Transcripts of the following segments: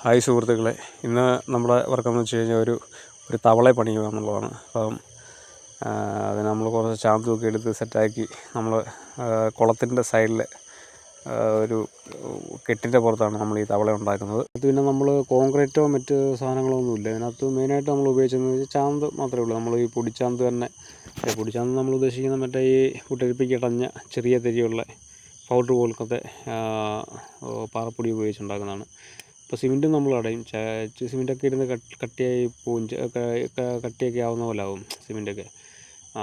Hi സുഹൃത്തുക്കളെ, ഇന്ന് നമ്മുടെ വർക്കെന്ന് വെച്ച് കഴിഞ്ഞാൽ ഒരു തവളെ പണിയുക എന്നുള്ളതാണ്. അപ്പം അതിന് നമ്മൾ കുറച്ച് ചാന്തൊക്കെ എടുത്ത് സെറ്റാക്കി നമ്മൾ കുളത്തിൻ്റെ സൈഡിൽ ഒരു കെട്ടിൻ്റെ പുറത്താണ് നമ്മൾ ഈ തവള ഉണ്ടാക്കുന്നത്. അത് പിന്നെ നമ്മൾ കോൺക്രീറ്റോ മറ്റ് സാധനങ്ങളോ ഒന്നുമില്ല. ഇതിനകത്ത് മെയിനായിട്ട് നമ്മൾ ഉപയോഗിച്ചതെന്ന് ചാന്ത് മാത്രമേ ഉള്ളൂ. നമ്മൾ ഈ പൊടിച്ചാന്ത് തന്നെ, പൊടിച്ചാന്ത് നമ്മൾ ഉദ്ദേശിക്കുന്ന മറ്റേ ഈ കുട്ടരിപ്പിക്കടഞ്ഞ ചെറിയ തരിയുള്ള പൗഡർ പോലത്തെ പാറപ്പൊടി ഉപയോഗിച്ചുണ്ടാക്കുന്നതാണ്. ഇപ്പോൾ സിമെൻറ്റും നമ്മൾ അടയും. സിമെൻറ്റൊക്കെ ഇരുന്ന് കട്ടിയായി പോവും, കട്ടിയൊക്കെ ആവുന്ന പോലെ ആവും സിമെൻറ്റൊക്കെ.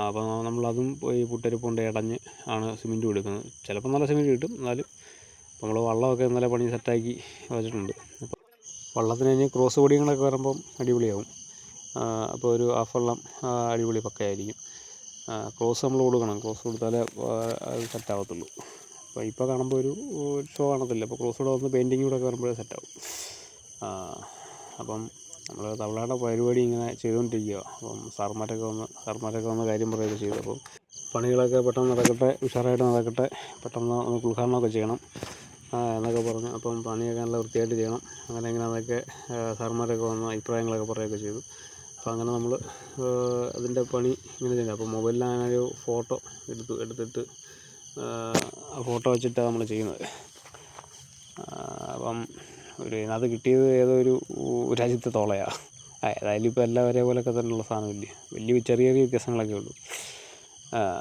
അപ്പോൾ നമ്മളതും ഈ പുട്ടരിപ്പ് കൊണ്ട് ഇടഞ്ഞ് ആണ് സിമെൻറ്റും എടുക്കുന്നത്. ചിലപ്പോൾ നല്ല സിമെൻറ്റ് കിട്ടും, എന്നാലും നമ്മൾ വള്ളമൊക്കെ ഇന്നലെ പണി സെറ്റാക്കി വെച്ചിട്ടുണ്ട്. അപ്പോൾ വള്ളത്തിന് ഇനി ക്രോസ് പൊടികളൊക്കെ വരുമ്പം അടിപൊളിയാവും. അപ്പോൾ ഒരു ഹാഫ് വള്ളം അടിപൊളി പക്കയായിരിക്കും. ക്രോസ് നമ്മൾ കൊടുക്കണം, ക്രോസ് കൊടുത്താലേ അത് സെറ്റാകത്തുള്ളൂ. അപ്പോൾ ഇപ്പോൾ കാണുമ്പോൾ ഒരു ഷോ കാണത്തില്ല. അപ്പോൾ ക്രോസ് കൂടെ വന്ന് പെയിൻറ്റിങ് കൂടെ ഒക്കെ വരുമ്പോഴേ സെറ്റാവും. അപ്പം നമ്മൾ തവളയുടെ പരിപാടി ഇങ്ങനെ ചെയ്തുകൊണ്ടിരിക്കുക. അപ്പം സാർമാരൊക്കെ വന്ന് കാര്യം പറയുകയൊക്കെ ചെയ്തു. അപ്പം പണികളൊക്കെ പെട്ടെന്ന് നടക്കട്ടെ, ഉഷാറായിട്ട് നടക്കട്ടെ, പെട്ടെന്ന് നമുക്ക് ഉദ്ഘാടനമൊക്കെ ചെയ്യണം എന്നൊക്കെ പറഞ്ഞു. അപ്പം പണിയൊക്കെ നല്ല വൃത്തിയായിട്ട് ചെയ്യണം, അങ്ങനെ അതൊക്കെ സാർമാരൊക്കെ വന്ന് അഭിപ്രായങ്ങളൊക്കെ പറയുകയൊക്കെ ചെയ്തു. അപ്പോൾ അങ്ങനെ നമ്മൾ അതിൻ്റെ പണി ഇങ്ങനെ ചെയ്തു. അപ്പോൾ മൊബൈലിലൊരു ഫോട്ടോ എടുത്തിട്ട് ആ ഫോട്ടോ വെച്ചിട്ടാണ് നമ്മൾ ചെയ്യുന്നത്. അപ്പം ഇതിനകത്ത് കിട്ടിയത് ഏതോ ഒരു രാജ്യത്തെ തോളയാണ്. ഏതായാലും ഇപ്പോൾ എല്ലാം ഒരേപോലെയൊക്കെ തന്നെയുള്ള സാധനമില്ലേ, ചെറിയ ചെറിയ വ്യത്യാസങ്ങളൊക്കെ ഉള്ളൂ.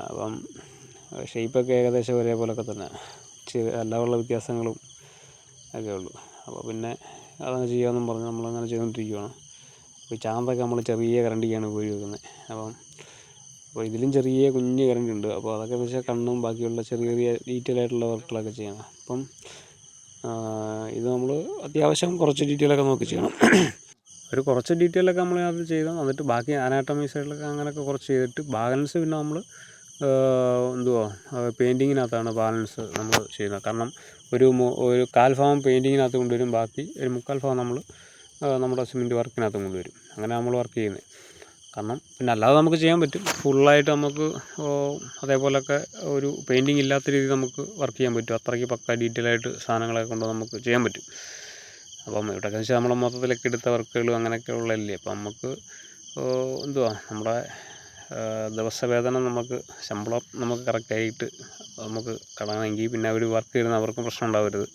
അപ്പം ഷേപ്പൊക്കെ ഏകദേശം ഒരേപോലെയൊക്കെ തന്നെ, എല്ലാമുള്ള വ്യത്യാസങ്ങളും ഒക്കെ ഉള്ളൂ. അപ്പോൾ പിന്നെ അതങ്ങനെ ചെയ്യാമെന്നും പറഞ്ഞ് നമ്മളങ്ങനെ ചെയ്തുകൊണ്ടിരിക്കുകയാണ്. അപ്പോൾ ചാന്തൊക്കെ നമ്മൾ ചെറിയ കരണ്ടിക്കാണ് ഉപയോഗിക്കുന്നത്. അപ്പോൾ ഇതിലും ചെറിയ കുഞ്ഞ് കരണ്ടി ഉണ്ട്. അപ്പോൾ അതൊക്കെ എന്ന് വെച്ചാൽ കണ്ണും ബാക്കിയുള്ള ചെറിയ ചെറിയ ഡീറ്റെയിൽ ആയിട്ടുള്ള വർക്കുകളൊക്കെ ചെയ്യണം. അപ്പം ഇത് നമ്മൾ അത്യാവശ്യം കുറച്ച് ഡീറ്റെയിലൊക്കെ നോക്കി ചെയ്യണം. കുറച്ച് ഡീറ്റെയിലൊക്കെ നമ്മൾ അത് ചെയ്താൽ, എന്നിട്ട് ബാക്കി അനാട്ടമി സൈഡിലൊക്കെ അങ്ങനെയൊക്കെ കുറച്ച് ചെയ്തിട്ട് ബാലൻസ് പിന്നെ നമ്മൾ പെയിൻറ്റിങ്ങിനകത്താണ് ബാലൻസ് നമ്മൾ ചെയ്യുന്നത്. കാരണം ഒരു കാൽ ഭാഗം പെയിൻറ്റിങ്ങിനകത്ത് കൊണ്ടുവരും, ബാക്കി ഒരു മുക്കാൽ ഭാഗം നമ്മൾ നമ്മുടെ സിമെൻറ്റ് വർക്കിനകത്ത് കൊണ്ടുവരും. അങ്ങനെ നമ്മൾ വർക്ക് ചെയ്യുന്നത്. കാരണം പിന്നെ അല്ലാതെ നമുക്ക് ചെയ്യാൻ പറ്റും, ഫുള്ളായിട്ട് നമുക്ക് അതേപോലൊക്കെ ഒരു പെയിൻറ്റിങ് ഇല്ലാത്ത രീതിയിൽ നമുക്ക് വർക്ക് ചെയ്യാൻ പറ്റും. അത്രയ്ക്ക് പക്ക ഡീറ്റെയിലായിട്ട് സാധനങ്ങളൊക്കെ കൊണ്ട് നമുക്ക് ചെയ്യാൻ പറ്റും. അപ്പം ഇവിടെയൊക്കെ വെച്ചാൽ നമ്മൾ മൊത്തത്തിലൊക്കെ എടുത്ത വർക്കുകളും അങ്ങനെയൊക്കെ ഉള്ളതല്ലേ. അപ്പം നമുക്ക് നമ്മുടെ ദിവസവേതനം ശമ്പളം നമുക്ക് കറക്റ്റായിട്ട് നമുക്ക് കിടണമെങ്കിൽ പിന്നെ അവർ വർക്ക് ചെയ്യുന്ന അവർക്കും പ്രശ്നം ഉണ്ടാവരുത്.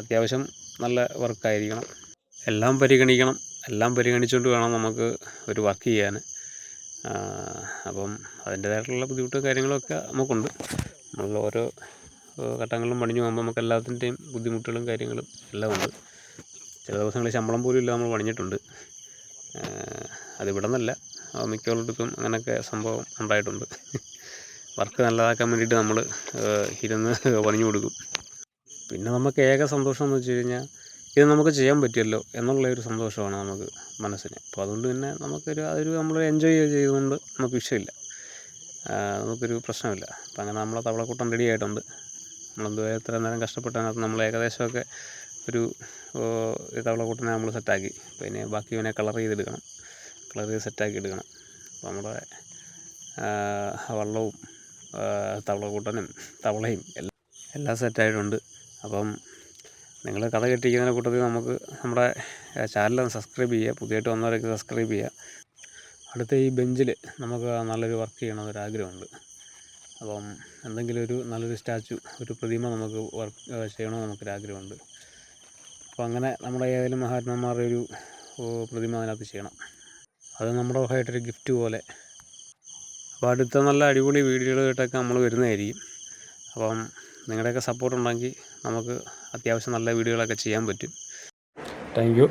അത്യാവശ്യം നല്ല വർക്കായിരിക്കണം. എല്ലാം പരിഗണിക്കണം. എല്ലാം പരിഗണിച്ചുകൊണ്ട് വേണം നമുക്ക് ഒരു വർക്ക് ചെയ്യാൻ. അപ്പം അതിൻ്റേതായിട്ടുള്ള ബുദ്ധിമുട്ടും കാര്യങ്ങളൊക്കെ നമുക്കുണ്ട്. നമ്മൾ ഓരോ ഘട്ടങ്ങളിലും പണിഞ്ഞു പോകുമ്പോൾ നമുക്ക് എല്ലാത്തിൻ്റെയും ബുദ്ധിമുട്ടുകളും കാര്യങ്ങളും എല്ലാം ഉണ്ട്. ചില ദിവസങ്ങളിൽ ശമ്പളം പോലും ഇല്ല നമ്മൾ പണിഞ്ഞിട്ടുണ്ട്. അതിവിടെ നിന്നല്ല, മിക്കവരുടെടുത്തും അങ്ങനെയൊക്കെ സംഭവം ഉണ്ടായിട്ടുണ്ട്. വർക്ക് നല്ലതാക്കാൻ വേണ്ടിയിട്ട് നമ്മൾ ഇരുന്ന് പണിഞ്ഞു കൊടുക്കും. പിന്നെ നമുക്ക് ഏക സന്തോഷം എന്ന് വെച്ച് കഴിഞ്ഞാൽ ഇത് നമുക്ക് ചെയ്യാൻ പറ്റിയല്ലോ എന്നുള്ളൊരു സന്തോഷമാണ് നമുക്ക് മനസ്സിന്. അപ്പോൾ അതുകൊണ്ട് പിന്നെ അതൊരു നമ്മൾ എൻജോയ് ചെയ്തുകൊണ്ട് നമുക്ക് വിഷയമില്ല, നമുക്കൊരു പ്രശ്നമില്ല. അപ്പം അങ്ങനെ നമ്മളെ തവളക്കൂട്ടം റെഡി ആയിട്ടുണ്ട്. നമ്മളെന്തോ എത്ര നേരം കഷ്ടപ്പെട്ടതിനകത്ത് നമ്മൾ ഏകദേശമൊക്കെ ഒരു തവളക്കൂട്ടിനെ നമ്മൾ സെറ്റാക്കി. പിന്നെ ബാക്കി ഇവനെ കളർ ചെയ്ത് സെറ്റാക്കി എടുക്കണം. അപ്പോൾ നമ്മുടെ വള്ളവും തവളക്കൂട്ടനും തവളയും എല്ലാം സെറ്റായിട്ടുണ്ട്. അപ്പം നിങ്ങൾ കഥ കേട്ടിരിക്കുന്നതിനെ കൂട്ടത്തിൽ നമുക്ക് നമ്മുടെ ചാനലൊന്ന് സബ്സ്ക്രൈബ് ചെയ്യുക. പുതിയതായിട്ട് വന്നവരൊക്കെ സബ്സ്ക്രൈബ് ചെയ്യുക. അടുത്ത ഈ ബെഞ്ചിൽ നമുക്ക് നല്ലൊരു വർക്ക് ചെയ്യണമെന്നൊരാഗ്രഹമുണ്ട്. അപ്പം എന്തെങ്കിലും നല്ലൊരു സ്റ്റാച്ചു, ഒരു പ്രതിമ നമുക്ക് ചെയ്യണമെന്ന് നമുക്കൊരാഗ്രഹമുണ്ട്. അപ്പോൾ അങ്ങനെ നമ്മുടെ ഏതെങ്കിലും മഹാത്മാന്മാരുടെ ഒരു പ്രതിമ അതിനകത്ത് ചെയ്യണം. അത് നമ്മുടെ വകയായിട്ടൊരു ഗിഫ്റ്റ് പോലെ. അപ്പോൾ അടുത്ത നല്ല അടിപൊളി വീഡിയോകളായിട്ടൊക്കെ നമ്മൾ വരുന്നതായിരിക്കും. അപ്പം നിങ്ങളുടെയൊക്കെ സപ്പോർട്ട് ഉണ്ടെങ്കിൽ നമുക്ക് അത്യാവശ്യം നല്ല വീഡിയോകളൊക്കെ ചെയ്യാൻ പറ്റും. Thank you.